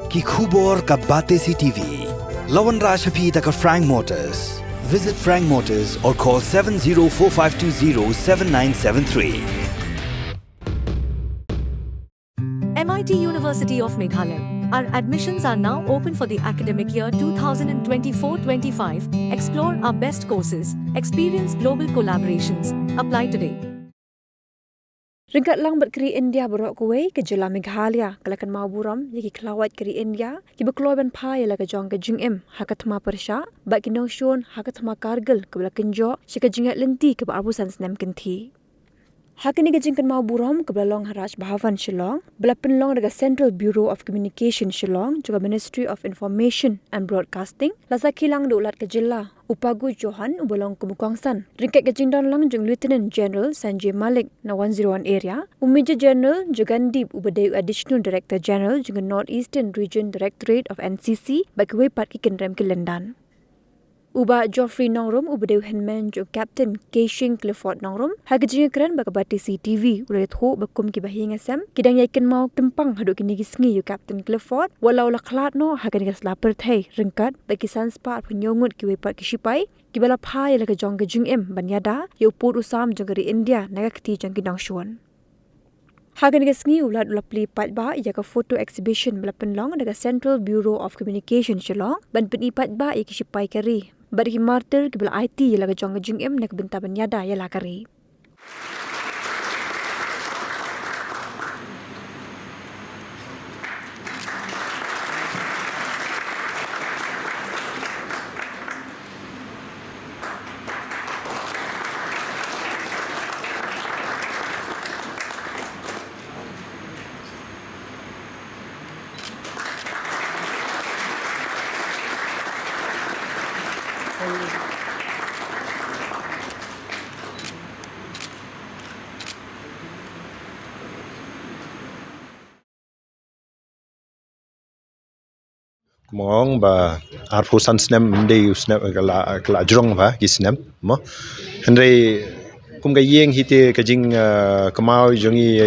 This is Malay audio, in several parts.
ki khubor ka bate si TV. Lawan Rashaphi taka Frank Motors. Visit Frank Motors or call 7045207973. MIT University of Meghalaya. Our admissions are now open for the academic year 2024-25. Explore our best courses. Experience global collaborations. Apply today. Ringkat lang berkeri India berok kuwei ke Jela Meghalaya kalakan mau buram yaki kelawat keri India ki berkeluar ban pai la ke jong ke Jingïap hak Thma persya bak ki Nongrum hak Thma Kargil ke bela kenjo si ke Jingïap lenti ke abusan Snem kenti. Hak ini ke jingkan mau buram ke bela long Haraj Bhavan Shillong bela penlong dekat Central Bureau of Communication Shillong juga Ministry of Information and Broadcasting lasa kilang ulat ke Jela Upagu Johan ubalong kumukongsan. Ringkat ke jingdan lang jeng Lieutenant General Sanjay Malik na 101 area. Major General Jugandip ubadai Additional Director General jeng North Eastern Region Directorate of NCC bagi wepat ki kendrem ke Lendan. Uba Geoffrey Nongrum ubadai Henman jo Captain Clifford Nongrum hak jinga keren baka bati CTV udah tho bakum ki bahinga sem kidang yakin mau tempang haduk kini gisngi yo Captain Clifford walau la klat no hak ni slaper thai ringkat baki sanspa penyongut ki wepat ki sipai ki bala phai la ka jong ke Jingïap banyada yo put usam jong ri India naga kti jong ki dangshon. Hagan gasngi ulat ulapli patba ia ka photo exhibition belapen long daga Central Bureau of Communication Shillong ban peni patba ia ki sipai kari bari marter ki bela IT ia laga jong Jingïap nak benta banyada ia la kari. Mong ba arfusan Snem mde Snem kala jrong ba ki Snem mo henry kum ga yeng hite ka jing kamau jongi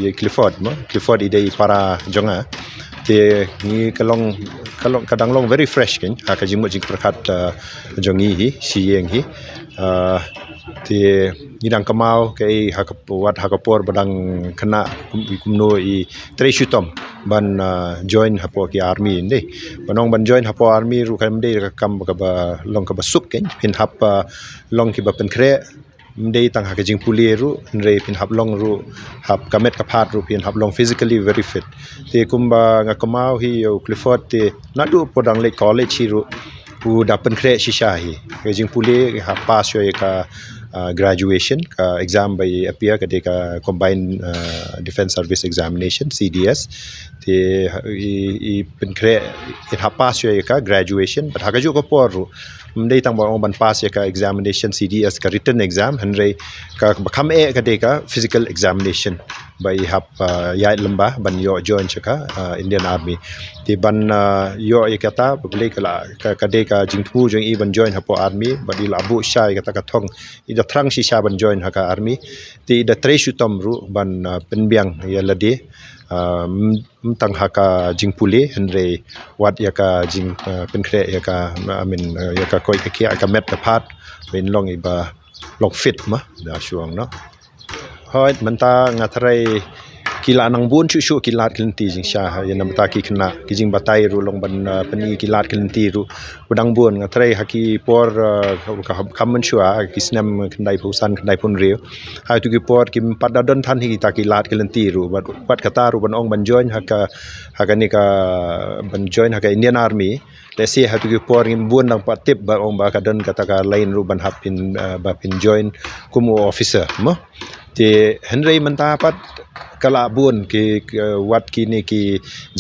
ye Clifford mo Clifford ide para jonga te ni kalong kadang long very fresh ken ka jing mo jing prakat jongi hi si yeng hi te nidang kamau kai hakapwat hakapor badang kena kumno i treshutom ban join hapo ki army inde banong ban join hapo army ru kan mde kam ka ba long ka ba sup ken pin hap long ki ba pen kre mde tang ha ka jing puli ru nre pin hap long ru hap kamet ka phat ru pin hap long physically very fit te kumba nga kamau hi yo Clifford te nadu podang le college hi ru u da pen kre shisha hi ka jing puli ha pass yo ka graduation ka exam by appear ka combined defense service examination CDS te I pen kre it ha pass yo ka graduation but ha ka jo ko por mdei tang ba ban pass ka examination CDS ka written exam henry ka kham e ka physical examination by hap ya lamba ban yo join ka Indian Army te ban yo ikata bule ka ka jingpu jeng I ban join hapo army badi labu shai kata ka thong ida thrang si sha ban join ha ka army te ida treshutom ru ban penbiang ya lade tang haka jingpule henry wat ya ka jing penkre ya ka I mean ya ka koi ka kia ka met ka phat ben long iba long fit ma da suang no hoi menta ngathrai kila nang bun chu chu kilat klenti jing sha ya nam ta ki khna ki jing batai ru long ban pani kilat klenti ru budang bun ngathrai haki por kamman shua ki Snem khandai phusan khandai pun re ha tu ki por ki pada don than hi ta kilat klenti ru bat kata ru ban ong ban join haka ni ka ban join haka Indian Army le si ha tu ki por ngim bun nang patip ba ong ba ka don kata ka lain ru ban hapin ba pin join kumu officer mo te henry menta pat kala bun ki wat kini ki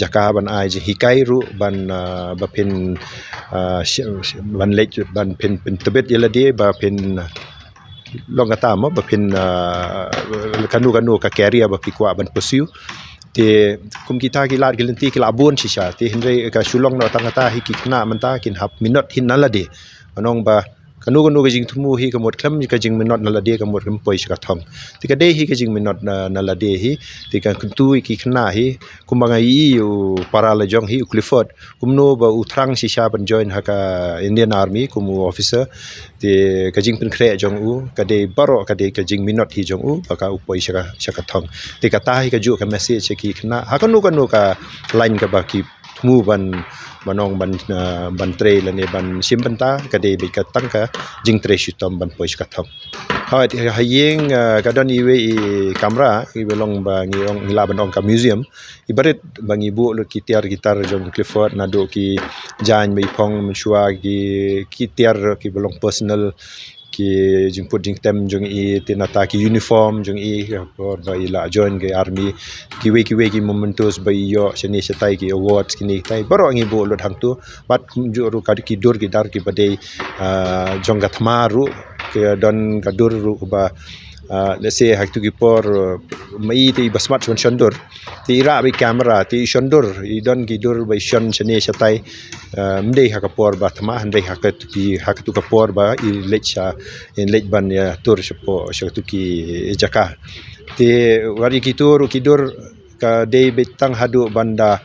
jaka ban ai je hikai ru ban bapin ban lech ban pin tebet yelade ba pin long kata mo bapin kanu ka carrier ba pikwa ban pursue te kum kita kilat gelenti kila bun sisa te henry ka sulong no tangata hiki kna menta kin hap minot hin nalade anong ba kanu ke jing thumu hi kamot klam ka jing minot nalade kamot kam poi shaka thong tika de hi ka jing minot nalade hi tika kuntu ki khna hi kumanga i para la jong hi Clifford kumno ba utrang si sha ban join haka Indian Army kumu officer te ka jing pin khre jong u ka de baro ka de ka jing minot hi jong u ba ka upoi shaka thong tika ta hi ka ju ka message ki khna hakanu ka line ka ba ki mu banong ban tre la ne ban sim ban ta ka de bi ka tang ka jing tre shutom ban poi ka thong ha hayeng ka don iwe I kamera I belong ba ngi ong la ban ong ka museum ibaret bangi bu lo ki tiar gitar jong Clifford na do ki jan mai phong shua ki tiar ki belong personal ki jingput jing tem jong I tinata ki uniform jong I or ba ila join ke army ki we ki momentos ba yo seni setai ki awards kini tai baro ngi bo lot hang tu bat ju ru ka ki dur ki dar ki badai jong ga Thma ru ke don ka dur ru ba let's say hak tu ki por mai ti basmat shondur ti ra bi camera ti shondur I don ki dur ba shon seni setai mdei hakapor ba Thma handai hakat ki hak tu kapor ba I lecha in lech ban ya tur sepo tu ki jaka te wari ki dur ka dei betang hadu banda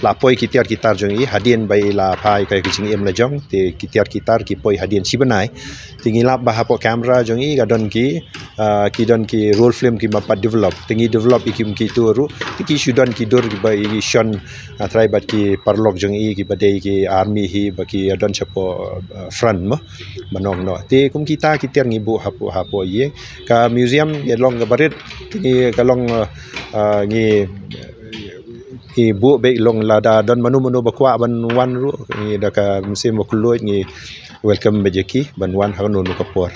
lapoi kitiar gitar jong I hadien bai la pai ka kicing em la jong te kitiar gitar ki poi hadien sibanai tingi lap ba hapo camera jong I gadon ki don ki roll film ki mapat develop tingi develop ikim ki turu ki sudan ki dur ki bai shon try bat ki parlok jong I ki badai ki army hi ba ki don chapo front mo manong no te kum kita kitiar ngi bu hapo ye ka museum ye long ga barit tingi ka long ngi bu be long lada don manu bakwa ban wan ru ni da ka musim kuloi ni welcome bejeki ban wan hanu kapor